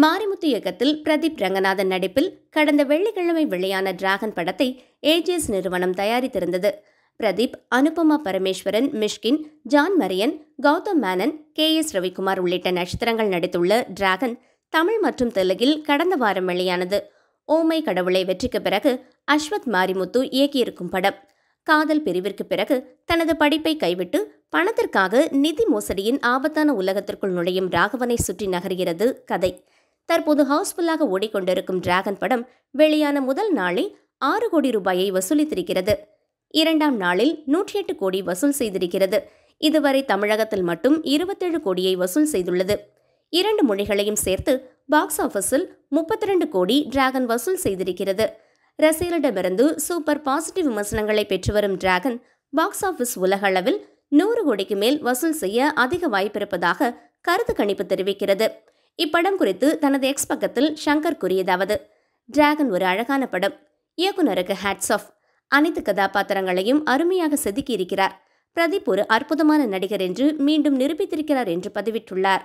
மாரிமுத்து இயக்கத்தில் பிரதீப் ரங்கநாதன் நடிப்பில் கடந்த வெள்ளிக்கிழமை வெளியான டிராகன் படத்தை ஏஜிஎஸ் நிறுவனம் தயாரித்திருந்தது. பிரதீப், அனுபமா பரமேஸ்வரன், மிஷ்கின், ஜான் மரியன், கௌதம் மேனன், KS ரவிக்குமார் உள்ளிட்ட நட்சத்திரங்கள் நடித்துள்ள டிராகன் தமிழ் மற்றும் தெலுங்கில் கடந்த வாரம் வெளியானது. ஓமை கடவுளை வெற்றிக்கு பிறகு அஸ்வத் மாரிமுத்து இயக்கியிருக்கும் படம். காதல் பிரிவிற்கு பிறகு தனது படிப்பை கைவிட்டு பணத்திற்காக நிதி மோசடியின் ஆபத்தான உலகத்திற்குள் நுழையும் ராகவனை சுற்றி நகர்கிறது கதை. தற்போது ஹவுஸ்ஃபுல்லாக ஓடிக்கொண்டிருக்கும் டிராகன் படம் வெளியான முதல் நாளில் 6 கோடி ரூபாயை வசூலித்திருக்கிறது. 2ஆம் நாளில் 108 கோடி வசூல் செய்திருக்கிறது. இதுவரை தமிழகத்தில் மட்டும் 27 கோடியை வசூல் செய்துள்ளது. 2 மொழிகளையும் சேர்த்து பாக்ஸ் ஆபீஸில் 32 கோடி டிராகன் வசூல் செய்திருக்கிறது. ரசிகர்களிடமிருந்து சூப்பர் பாசிட்டிவ் விமர்சனங்களை பெற்று வரும் டிராகன் பாக்ஸ் ஆபீஸ் உலக அளவில் 100 கோடிக்கு மேல் வசூல் செய்ய அதிக வாய்ப்பிருப்பதாக கருத்து கணிப்பு தெரிவிக்கிறது. இப்படம் குறித்து தனது எக்ஸ் பக்கத்தில் ஷங்கர் கூறியதாவது: டிராகன் ஒரு அழகான படம். இயக்குனருக்கு ஹேட்ஸ் ஆஃப். அனைத்து கதாபாத்திரங்களையும் அருமையாக செதுக்கியிருக்கிறார். பிரதீப் ஒரு அற்புதமான நடிகர் என்று மீண்டும் நிரூபித்திருக்கிறார் என்று பதிவிட்டுள்ளார்.